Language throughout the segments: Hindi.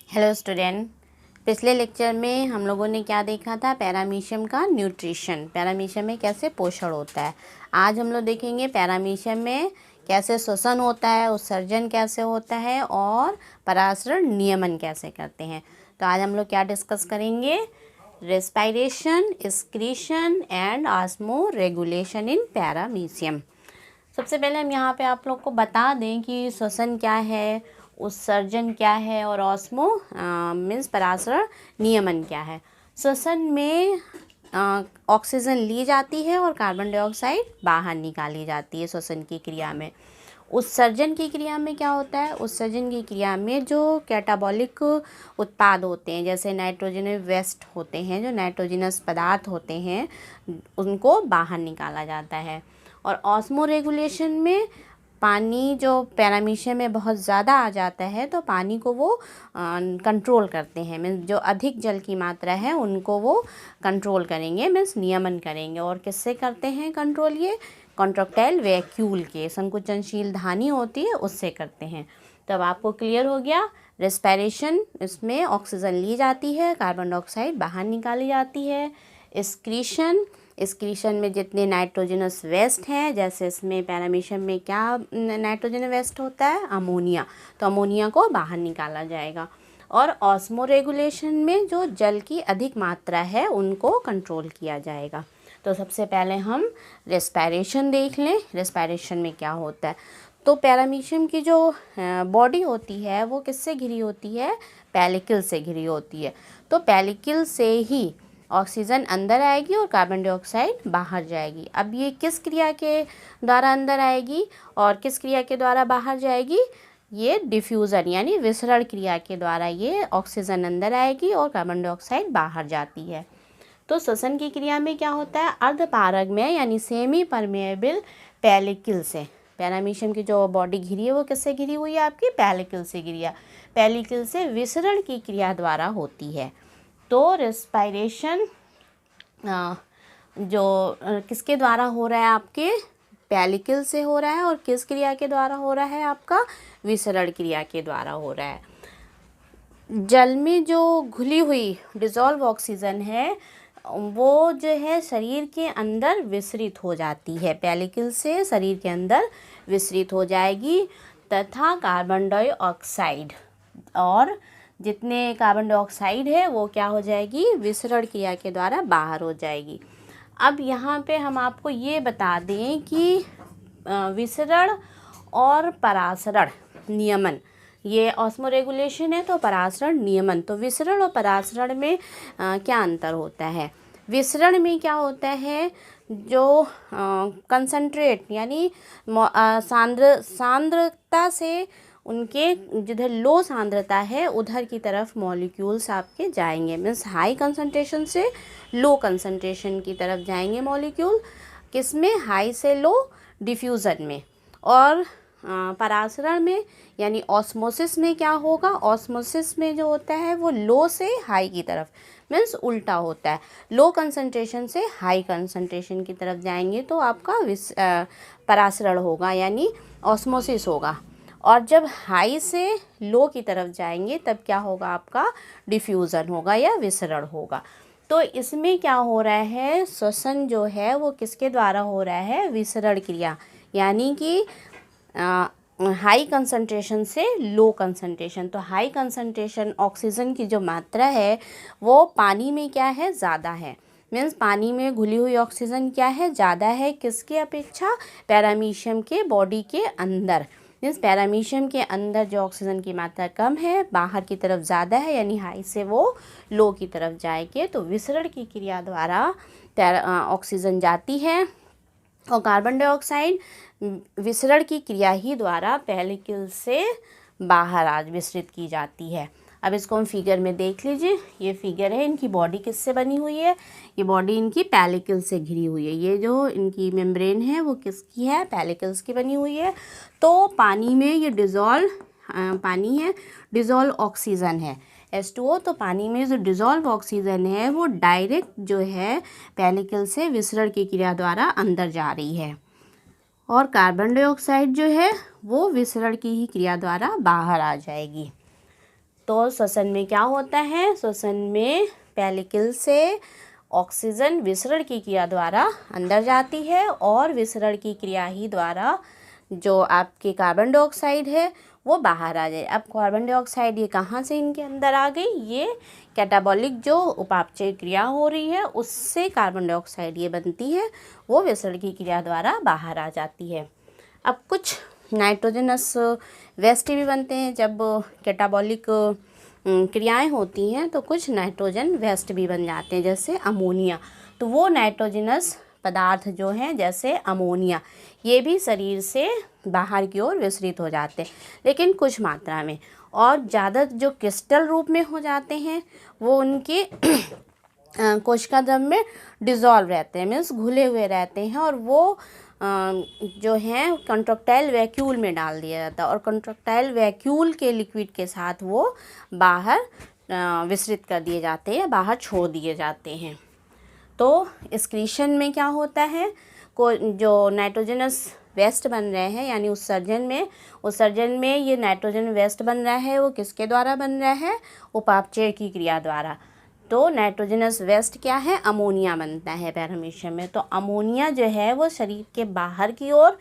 Hello student. पिछले लेक्चर में हम लोगों ने क्या देखा था? पैरामीशियम का न्यूट्रिशन, पैरामीशियम में कैसे पोषण होता है। आज हम लोग देखेंगे पैरामीशियम में कैसे श्वसन होता है, उत्सर्जन कैसे होता है और परासरण नियमन कैसे करते हैं। तो आज हम लोग क्या डिस्कस करेंगे? Respiration, excretion and osmo regulation in paramecium. सबसे पहले हम यहाँ पे आप लोग को बता दें कि श्वसन क्या है, उत्सर्जन क्या है और ऑस्मो मीन्स परासरण नियमन क्या है। श्वसन में ऑक्सीजन ली जाती है और कार्बन डाइऑक्साइड बाहर निकाली जाती है श्वसन की क्रिया में। उत्सर्जन की क्रिया में क्या होता है? उत्सर्जन की क्रिया में जो कैटाबॉलिक उत्पाद होते हैं, जैसे नाइट्रोजन वेस्ट होते हैं, जो नाइट्रोजनस पदार्थ होते हैं, उनको बाहर निकाला जाता है। और ऑस्मो रेगुलेशन में पानी जो पैरामीशियम में बहुत ज़्यादा आ जाता है तो पानी को वो कंट्रोल करते हैं। मीन्स जो अधिक जल की मात्रा है उनको वो कंट्रोल करेंगे, मीन्स नियमन करेंगे। और किससे करते हैं कंट्रोल? ये कॉन्ट्रैक्टाइल वैक्यूल के, संकुचनशील धानी होती है, उससे करते हैं। तब आपको क्लियर हो गया। रेस्पिरेशन, इसमें ऑक्सीजन ली जाती है, कार्बन डाइऑक्साइड बाहर निकाली जाती है। एक्सक्रीशन में जितने नाइट्रोजनस वेस्ट हैं, जैसे इसमें पैरामीशियम में क्या नाइट्रोजन वेस्ट होता है? अमोनिया। तो अमोनिया को बाहर निकाला जाएगा। और ऑस्मो रेगुलेशन में जो जल की अधिक मात्रा है उनको कंट्रोल किया जाएगा। तो सबसे पहले हम रेस्पिरेशन देख लें। रेस्पिरेशन में क्या होता है? तो पैरामीशियम की जो बॉडी होती है वो किससे घिरी होती है? पेलिकल से घिरी होती है। तो पेलिकल से ही ऑक्सीजन अंदर आएगी और कार्बन डाइऑक्साइड बाहर जाएगी। अब ये किस क्रिया के द्वारा अंदर आएगी और किस क्रिया के द्वारा बाहर जाएगी? ये डिफ्यूज़न यानी विसरण क्रिया के द्वारा ये ऑक्सीजन अंदर आएगी और कार्बन डाइऑक्साइड बाहर जाती है। तो श्वसन की क्रिया में क्या होता है? अर्धपारगम्य यानी सेमी परमेएबल पेलिकल से, पैरामीशियम की जो बॉडी घिरी है वो किससे घिरी हुई है? आपकी पेलिकल से घिरी है। पेलिकल से विसरण की क्रिया द्वारा होती है। तो रेस्पिरेशन जो किसके द्वारा हो रहा है? आपके पेलिकल से हो रहा है। और किस क्रिया के द्वारा हो रहा है? आपका विसरण क्रिया के द्वारा हो रहा है। जल में जो घुली हुई डिज़ोल्व ऑक्सीजन है वो जो है शरीर के अंदर विसरित हो जाती है, पेलिकल से शरीर के अंदर विसरित हो जाएगी तथा कार्बन डाइऑक्साइड और जितने कार्बन डाइऑक्साइड है वो क्या हो जाएगी? विसरण क्रिया के द्वारा बाहर हो जाएगी। अब यहाँ पे हम आपको ये बता दें कि विसरण और परासरण नियमन, ये ऑस्मो रेगुलेशन है तो परासरण नियमन। तो विसरण और परासरण में क्या अंतर होता है? विसरण में क्या होता है? जो कंसंट्रेट यानी सांद्रता से उनके जिधर लो सांद्रता है उधर की तरफ मॉलिक्यूल्स आपके जाएंगे। मीन्स हाई कंसंट्रेशन से लो कंसंट्रेशन की तरफ जाएंगे मॉलिक्यूल। किस में? हाई से लो, डिफ्यूज़न में। और परासरण में यानी ऑस्मोसिस में क्या होगा? ऑस्मोसिस में जो होता है वो लो से हाई की तरफ, मीन्स उल्टा होता है। लो कंसंट्रेशन से हाई कंसंट्रेशन की तरफ जाएंगे तो आपका परासरण होगा यानी ऑस्मोसिस होगा। और जब हाई से लो की तरफ जाएंगे तब क्या होगा? आपका डिफ्यूज़न होगा या विसरण होगा। तो इसमें क्या हो रहा है? श्वसन जो है वो किसके द्वारा हो रहा है? विसरण क्रिया, यानी कि हाई कंसंट्रेशन से लो कंसंट्रेशन। तो हाई कंसंट्रेशन ऑक्सीजन की जो मात्रा है वो पानी में क्या है? ज़्यादा है। मीन्स पानी में घुली हुई ऑक्सीजन क्या है? ज़्यादा है। किसके अपेक्षा? पैरामीशियम के बॉडी के अंदर। मीन्स पैरामीशियम के अंदर जो ऑक्सीजन की मात्रा कम है, बाहर की तरफ ज़्यादा है, यानी हाई से वो लो की तरफ जाएंगे। तो विसरण की क्रिया द्वारा ऑक्सीजन जाती है और कार्बन डाइऑक्साइड विसरण की क्रिया ही द्वारा पेलिकल से बाहर आज विसरित की जाती है। अब इसको हम फिगर में देख लीजिए। ये फिगर है, इनकी बॉडी किससे बनी हुई है? ये बॉडी इनकी पेलिकल से घिरी हुई है। ये जो इनकी मेम्ब्रेन है वो किसकी है? पेलिकल्स की बनी हुई है। तो पानी में ये पानी है, डिज़ोल्व ऑक्सीजन है H2O। तो पानी में जो डिज़ोल्व ऑक्सीजन है वो डायरेक्ट जो है पेलिकल से विसरण की क्रिया द्वारा अंदर जा रही है और कार्बन डाइऑक्साइड जो है वो विसरण की ही क्रिया द्वारा बाहर आ जाएगी। तो श्वसन में क्या होता है, श्वसन में पेलिकल से ऑक्सीजन विसरण की क्रिया द्वारा अंदर जाती है और विसरण की क्रिया ही द्वारा जो आपके कार्बन डाइऑक्साइड है वो बाहर आ जाए। अब कार्बन डाइऑक्साइड ये कहाँ से इनके अंदर आ गई, ये कैटाबॉलिक जो उपापचय क्रिया हो रही है उससे कार्बन डाइऑक्साइड ये बनती है, वो विसरण की क्रिया द्वारा बाहर आ जाती है। अब कुछ नाइट्रोजनस वेस्ट भी बनते हैं, जब कैटाबॉलिक क्रियाएं होती हैं तो कुछ नाइट्रोजन वेस्ट भी बन जाते हैं, जैसे अमोनिया। तो वो नाइट्रोजनस पदार्थ जो हैं जैसे अमोनिया, ये भी शरीर से बाहर की ओर विसरित हो जाते हैं, लेकिन कुछ मात्रा में। और ज़्यादा जो क्रिस्टल रूप में हो जाते हैं वो उनके कोशिका द्रव में डिज़ोल्व रहते हैं, मीन्स घुले हुए रहते हैं, और वो जो है कंट्रैक्टाइल वैक्यूल में डाल दिया जाता है और कंट्रैक्टाइल वैक्यूल के लिक्विड के साथ वो बाहर विसरित कर दिए जाते हैं, बाहर छोड़ दिए जाते हैं। तो एक्सक्रीशन में क्या होता है, जो नाइट्रोजनस वेस्ट बन रहे हैं यानी उत्सर्जन में ये नाइट्रोजन वेस्ट बन रहा है, वो किसके द्वारा बन रहा है, उपापचय की क्रिया द्वारा। तो नाइट्रोजनस वेस्ट क्या है, अमोनिया बनता है पैरामीशियम में। तो अमोनिया जो है वो शरीर के बाहर की ओर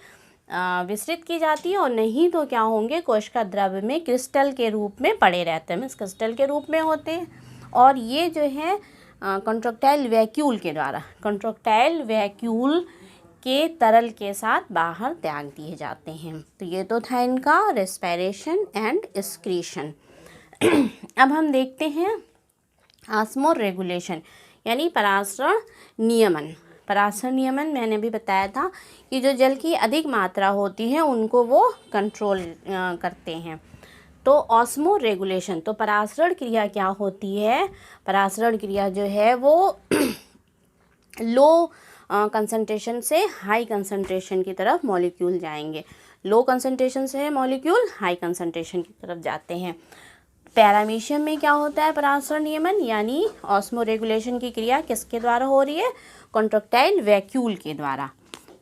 विसरित की जाती है, और नहीं तो क्या होंगे, कोशिका द्रव में क्रिस्टल के रूप में पड़े रहते हैं, मीन्स क्रिस्टल के रूप में होते हैं। और ये जो है कंट्रैक्टाइल वैक्यूल के द्वारा, कंट्रैक्टाइल वैक्यूल के तरल के साथ बाहर त्याग दिए जाते हैं। तो ये तो था इनका रेस्पिरेशन एंड एक्सक्रीशन। अब हम देखते हैं ऑस्मो रेगुलेशन यानी परासरण नियमन। परासरण नियमन मैंने भी बताया था कि जो जल की अधिक मात्रा होती है उनको वो कंट्रोल करते हैं। तो ऑस्मो रेगुलेशन, तो परासरण क्रिया क्या होती है, परासरण क्रिया जो है वो लो कंसंट्रेशन से हाई कंसंट्रेशन की तरफ मॉलिक्यूल जाएंगे, लो कंसंट्रेशन से मॉलिक्यूल हाई कंसंट्रेशन की तरफ जाते हैं। पैरामीशियम में क्या होता है परासरण नियमन, यानी ऑस्मो रेगुलेशन की क्रिया किसके द्वारा हो रही है, कंट्रैक्टाइल वैक्यूल के द्वारा।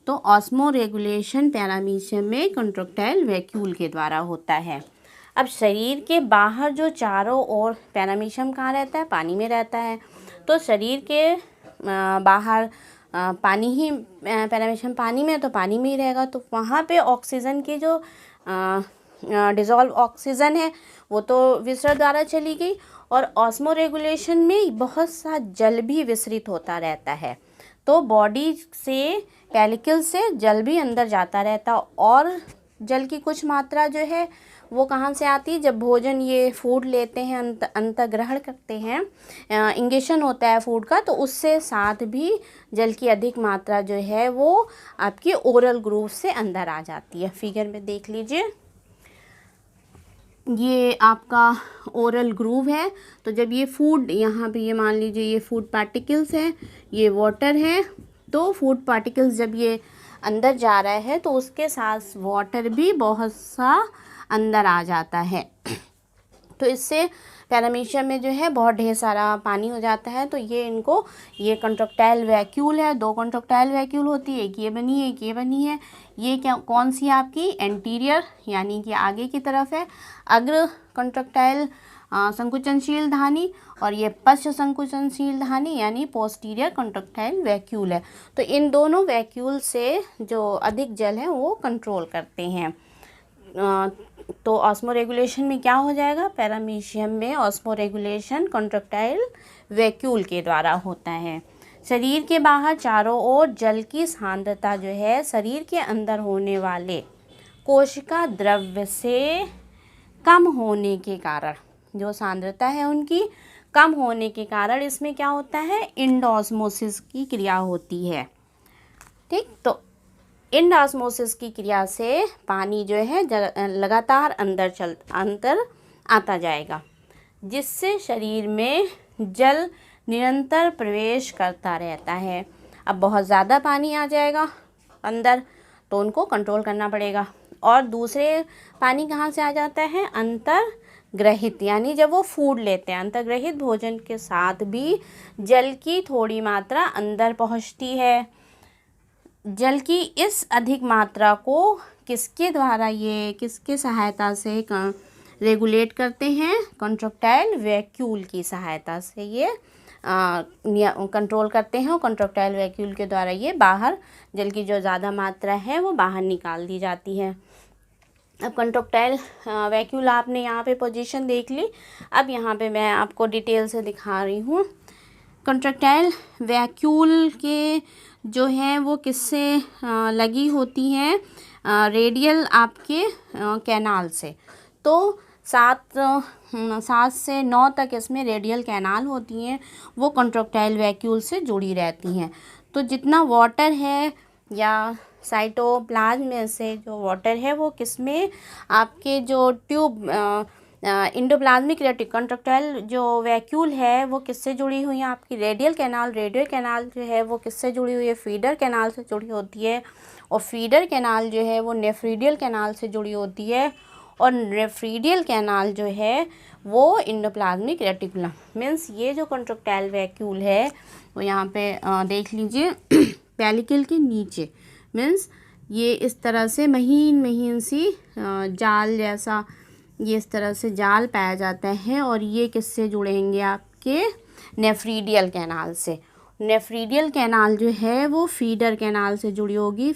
तो ऑस्मो रेगुलेशन पैरामीशियम में कंट्रैक्टाइल वैक्यूल के द्वारा होता है। अब शरीर के बाहर जो चारों ओर, पैरामीशियम कहाँ रहता है, पानी में रहता है, तो शरीर के बाहर पानी ही, पैरामीशियम पानी में, तो पानी में ही रहेगा, तो वहाँ पे ऑक्सीजन के जो डिज़ोल्व ऑक्सीजन है वो तो विसरण द्वारा चली गई, और ऑस्मो रेगुलेशन में बहुत सा जल भी विसरित होता रहता है। तो बॉडी से, पेलिकल से जल भी अंदर जाता रहता, और जल की कुछ मात्रा जो है वो कहाँ से आती है, जब भोजन ये फूड लेते हैं, अंतर्ग्रहण करते हैं, इंगेशन होता है फूड का, तो उससे साथ भी जल की अधिक मात्रा जो है वो आपकी ओरल ग्रूव से अंदर आ जाती है। फिगर में देख लीजिए, ये आपका ओरल ग्रूव है। तो जब ये फूड, यहाँ पे ये मान लीजिए ये फूड पार्टिकल्स है, ये वाटर है, तो फूड पार्टिकल्स जब ये अंदर जा रहा है तो उसके साथ वाटर भी बहुत सा अंदर आ जाता है। तो इससे पैरामीशियम में जो है बहुत ढेर सारा पानी हो जाता है। तो ये कंट्रैक्टाइल वैक्यूल है, दो कंट्रैक्टाइल वैक्यूल होती है, एक ये बनी है, एक ये बनी है। ये क्या, कौन सी आपकी एंटीरियर यानी कि आगे की तरफ है, अग्र कंट्रैक्टाइल संकुचनशील धानी, और ये पश्च संकुचनशील धानी यानी पोस्टीरियर कंट्रैक्टाइल वैक्यूल है। तो इन दोनों वैक्यूल से जो अधिक जल है वो कंट्रोल करते हैं। तो ऑस्मो रेगुलेशन में क्या हो जाएगा, पैरामीशियम में ऑस्मो रेगुलेशन कंट्रैक्टाइल वैक्यूल के द्वारा होता है। शरीर के बाहर चारों ओर जल की सांद्रता जो है शरीर के अंदर होने वाले कोशिका द्रव्य से कम होने के कारण, जो सांद्रता है उनकी कम होने के कारण इसमें क्या होता है, इंडोस्मोसिस की क्रिया होती है। ठीक, तो इंडोस्मोसिस की क्रिया से पानी जो है लगातार अंदर आता जाएगा, जिससे शरीर में जल निरंतर प्रवेश करता रहता है। अब बहुत ज़्यादा पानी आ जाएगा अंदर तो उनको कंट्रोल करना पड़ेगा। और दूसरे पानी कहाँ से आ जाता है, अंतर्ग्रहित, यानी जब वो फूड लेते हैं, अंतर्ग्रहित भोजन के साथ भी जल की थोड़ी मात्रा अंदर पहुँचती है। जल की इस अधिक मात्रा को किसके द्वारा, ये किसके सहायता से रेगुलेट करते हैं कंट्रैक्टाइल वैक्यूल की सहायता से। ये कंट्रोल करते हैं और कंट्रैक्टाइल वैक्यूल के द्वारा ये बाहर जल की जो ज़्यादा मात्रा है वो बाहर निकाल दी जाती है। अब कंट्रैक्टाइल वैक्यूल आपने यहाँ पे पोजीशन देख ली। अब यहाँ पे मैं आपको डिटेल से दिखा रही हूँ। कंट्रैक्टाइल वैक्यूल के जो है वो किससे लगी होती हैं, रेडियल आपके कैनाल से। तो 7 से 9 तक इसमें रेडियल कैनाल होती हैं, वो कंट्रैक्टाइल वैक्यूल से जुड़ी रहती हैं। तो जितना वाटर है या साइटोप्लाज्म में से जो वाटर है वो किसमें, आपके जो ट्यूब इंडोप्लाज्मिक कंट्रैक्टाइल जो वैक्यूल है वो किससे जुड़ी हुई है, आपकी रेडियल कैनाल जो है वो किससे जुड़ी हुई है, फीडर कैनाल से जुड़ी होती है। और फीडर कैनाल जो है वो नेफ्रीडियल कैनाल से जुड़ी होती है। और नेफ्रीडियल कैनाल जो है वो इंडोप्लाज्मिक रेटिकुलम। मीन्स ये जो कंट्रैक्टाइल वैक्यूल है वो यहाँ पे देख लीजिए पेलिकल के नीचे। मीन्स ये इस तरह से महीन सी जाल जैसा ये इस तरह से जाल पाया जाता है। और ये किससे जुड़ेंगे, आपके नेफ्रीडियल कैनाल से। नेफ्रीडियल कैनाल जो है वो फीडर कैनाल से जुड़ी होगी।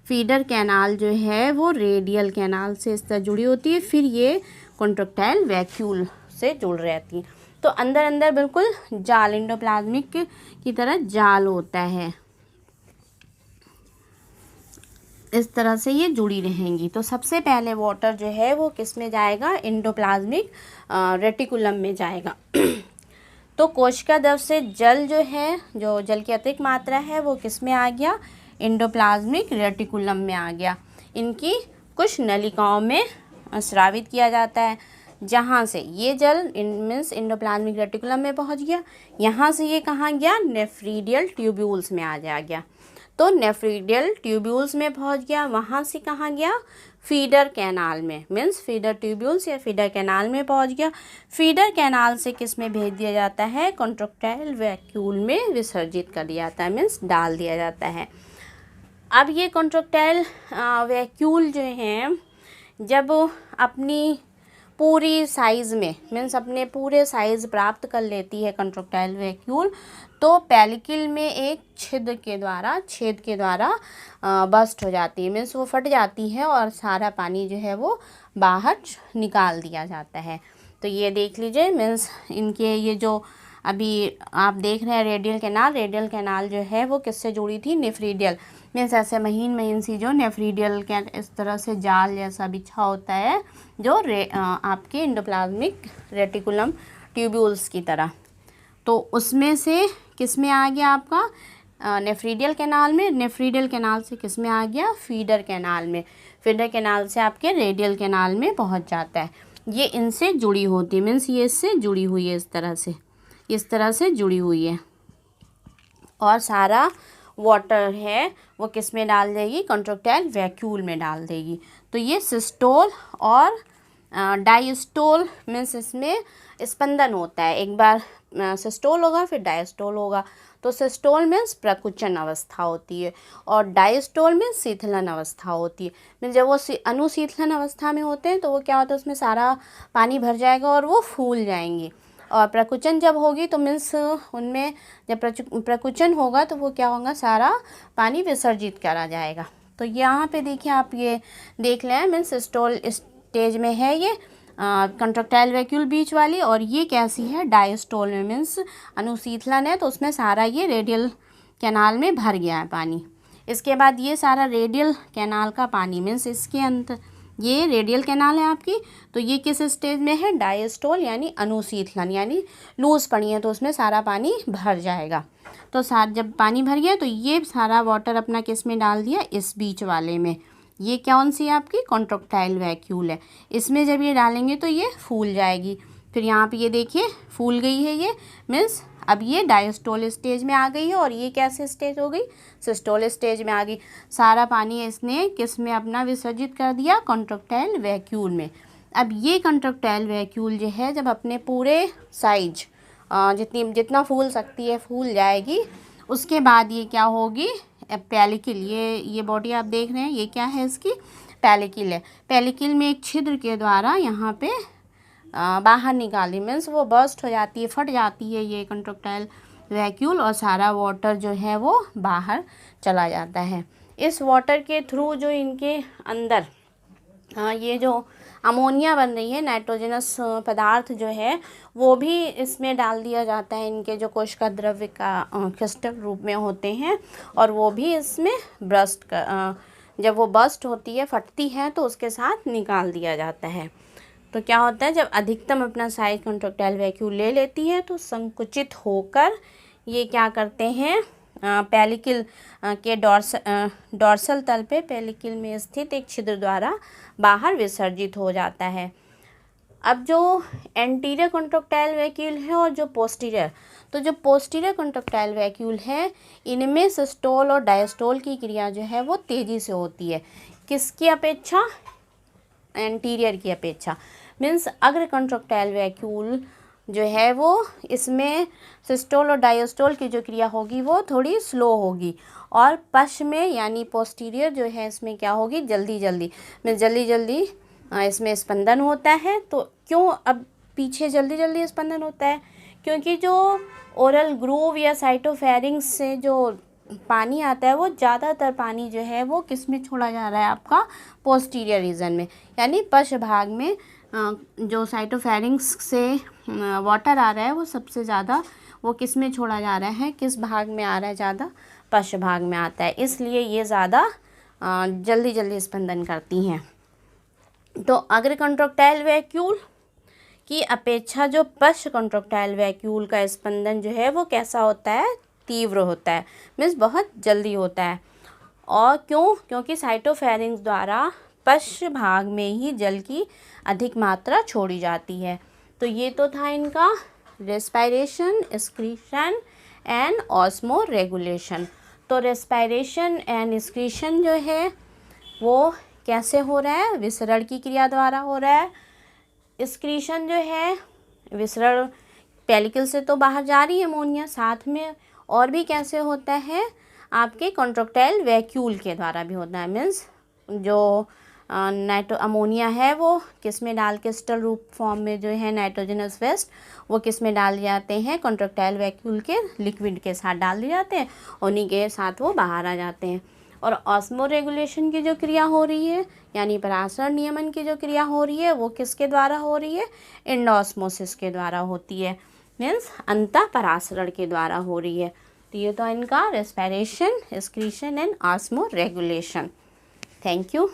फीडर कैनाल जो है वो रेडियल कैनाल से इस तरह जुड़ी होती है। फिर ये कंट्रैक्टाइल वैक्यूल से जुड़ रहती है। तो अंदर अंदर बिल्कुल जाल इंडोप्लाज्मिक की तरह जाल होता है, इस तरह से ये जुड़ी रहेंगी। तो सबसे पहले वाटर जो है वो किस में जाएगा, इंडोप्लाज्मिक रेटिकुलम में जाएगा। तो कोशिका द्रव से जल जो है, जो जल की अतिरिक्त मात्रा है वो किस में आ गया, इंडोप्लाज्मिक रेटिकुलम में आ गया। इनकी कुछ नलिकाओं में स्रावित किया जाता है, जहाँ से ये जल मीन्स इंडोप्लाज्मिक रेटिकुलम में पहुँच गया। यहाँ से ये कहाँ गया, नेफ्रीडियल ट्यूब्यूल्स में आ गया। तो नेफ्रीडियल ट्यूब्यूल्स में पहुंच गया। वहाँ से कहाँ गया, फीडर कैनाल में। मीन्स फीडर ट्यूब्यूल्स या फीडर कैनाल में पहुंच गया। फीडर कैनाल से किस में भेज दिया जाता है, कंट्रैक्टाइल वैक्यूल में विसर्जित कर दिया जाता है, मीन्स डाल दिया जाता है। अब ये कंट्रैक्टाइल वैक्यूल जो हैं जब अपनी पूरी साइज़ में मीन्स अपने पूरे साइज़ प्राप्त कर लेती है कंट्रैक्टाइल वैक्यूल, तो पेलिकल में एक छेद के द्वारा बस्ट हो जाती है। मीन्स वो फट जाती है और सारा पानी जो है वो बाहर निकाल दिया जाता है। तो ये देख लीजिए, मीन्स इनके ये जो अभी आप देख रहे हैं रेडियल कैनाल जो है वो किससे जुड़ी थी, नेफ्रीडियल। मीन्स ऐसे महीन सी जो नेफ्रीडियल के इस तरह से जाल जैसा बिछा होता है जो आपके इंडोप्लाज्मिक रेटिकुलम ट्यूब्यूल्स की तरह। तो उसमें से किस में आ गया आपका, नेफ्रीडियल कैनाल में। नेफ्रीडियल कैनाल से किस में आ गया, फीडर कैनाल में। फीडर कैनाल से आपके रेडियल कैनाल में पहुंच जाता है। ये इनसे जुड़ी होती है, मीन्स ये इससे जुड़ी हुई है, इस तरह से जुड़ी हुई है। और सारा वाटर है वो किस में डाल देगी, कंट्रैक्टाइल वैक्यूल में डाल देगी। तो ये सिस्टोल और डायस्टोल मीन्स इसमें स्पंदन होता है। एक बार सिस्टोल होगा फिर डायस्टोल होगा। तो सिस्टोल मीन्स प्रकुचन अवस्था होती है और डायस्टोल में शीतलन अवस्था होती है। मीन्स जब वो अनुशीतलन अवस्था में होते हैं तो वो क्या होता है, उसमें सारा पानी भर जाएगा और वो फूल जाएंगी। और प्रकुचन जब होगी तो मीन्स उनमें जब प्रकुचन होगा तो वो क्या होगा, सारा पानी विसर्जित करा जाएगा। तो यहाँ पे देखिए आप ये देख लें, मीन्स सिस्टोल स्टेज में है ये कंट्रैक्टाइल वैक्यूल बीच वाली, और ये कैसी है, डायस्टोल में। मीन्स अनुशीतलन है तो उसमें सारा ये रेडियल कैनाल में भर गया है पानी। इसके बाद ये सारा रेडियल कैनाल का पानी मीन्स इसके अंत ये रेडियल कैनाल है आपकी, तो ये किस स्टेज में है, डायस्टोल यानी अनुशीतलन, यानी लूज पड़ी है तो उसमें सारा पानी भर जाएगा। तो जब पानी भर गया तो ये सारा वाटर अपना किस में डाल दिया, इस बीच वाले में। ये कौन सी आपकी कंट्रैक्टाइल वैक्यूल है, इसमें जब ये डालेंगे तो ये फूल जाएगी। फिर यहाँ पे ये देखिए फूल गई है ये, मीन्स अब ये डायस्टोल स्टेज में आ गई है। और ये कैसे स्टेज हो गई, सिस्टोल स्टेज में आ गई। सारा पानी इसने किस में अपना विसर्जित कर दिया, कंट्रैक्टाइल वैक्यूल में। अब ये कंट्रैक्टाइल वैक्यूल जो है जब अपने पूरे साइज जितना फूल सकती है फूल जाएगी, उसके बाद ये क्या होगी, पेलिकल। ये बॉडी आप देख रहे हैं ये क्या है, इसकी पेलिकल है, पेलिकल में एक छिद्र के द्वारा यहाँ पे बाहर निकाली, मीन्स वो बर्स्ट हो जाती है, फट जाती है ये कंट्रैक्टाइल वैक्यूल और सारा वाटर जो है वो बाहर चला जाता है। इस वाटर के थ्रू जो इनके अंदर ये जो अमोनिया बन रही है, नाइट्रोजनस पदार्थ जो है वो भी इसमें डाल दिया जाता है, इनके जो कोशिका द्रव्य का क्रिस्टल रूप में होते हैं, और वो भी इसमें ब्रस्ट का जब वो बर्स्ट होती है, फटती है, तो उसके साथ निकाल दिया जाता है। तो क्या होता है, जब अधिकतम अपना साइज कंट्रैक्टाइल वैक्यूल ले लेती है तो संकुचित होकर ये क्या करते हैं, पेलिकल के डॉर्सल तल पे पेलिकल में स्थित एक छिद्र द्वारा बाहर विसर्जित हो जाता है। अब जो एंटीरियर कंट्रैक्टाइल वैक्यूल है और जो पोस्टीरियर, तो जो पोस्टीरियर कंट्रैक्टाइल वैक्यूल है इनमें सिस्टोल और डायस्टोल की क्रिया जो है वो तेज़ी से होती है। किसकी अपेक्षा? एंटीरियर की अपेक्षा। मीन्स अग्र कंट्रैक्टाइल वैक्यूल जो है वो इसमें सिस्टोल और डायस्टोल की जो क्रिया होगी वो थोड़ी स्लो होगी, और पश्च में यानी पोस्टीरियर जो है इसमें क्या होगी, जल्दी जल्दी इसमें स्पंदन होता है। तो क्यों अब पीछे जल्दी जल्दी स्पंदन होता है? क्योंकि जो ओरल ग्रूव या साइटोफेरिंक्स से जो पानी आता है वो ज़्यादातर पानी जो है वो किस में छोड़ा जा रहा है, आपका पोस्टीरियर रीजन में, यानी पश्च भाग में जो साइटोफेरिंक्स से वाटर आ रहा है वो सबसे ज़्यादा वो किस में छोड़ा जा रहा है, किस भाग में आ रहा है ज़्यादा? पश्च भाग में आता है, इसलिए ये ज़्यादा जल्दी जल्दी स्पंदन करती हैं। तो अग्र कंट्रैक्टाइल वैक्यूल की अपेक्षा जो पश्च कंट्रैक्टाइल वैक्यूल का स्पंदन जो है वो कैसा होता है, तीव्र होता है, मीन्स बहुत जल्दी होता है। और क्यों? क्योंकि साइटोफेरिंक्स द्वारा पश्च भाग में ही जल की अधिक मात्रा छोड़ी जाती है। तो ये तो था इनका respiration, excretion and osmo regulation. तो रेस्पिरेशन एंड एक्सक्रीशन जो है वो कैसे हो रहा है? विसरण की क्रिया द्वारा हो रहा है। एक्सक्रीशन जो है विसरण पेलिकल से तो बाहर जा रही है अमोनिया, साथ में और भी कैसे होता है, आपके कंट्रैक्टाइल वैक्यूल के द्वारा भी होता है। मीन्स जो अमोनिया है वो किस में डाल के क्रिस्टल रूप फॉर्म में जो है नाइट्रोजनस वेस्ट वो किस में डाल जाते हैं, कंट्रैक्टाइल वैक्यूल के लिक्विड के साथ डाल दिए जाते हैं, उन्हीं के साथ वो बाहर आ जाते हैं। और ऑस्मो रेगुलेशन की जो क्रिया हो रही है, यानी परासरण नियमन की जो क्रिया हो रही है वो किसके द्वारा हो रही है? एंडोस्मोसिस के द्वारा होती है, मीन्स अंतः परासरण के द्वारा हो रही है। तो ये तो इनका respiration, excretion and osmo regulation. Thank you.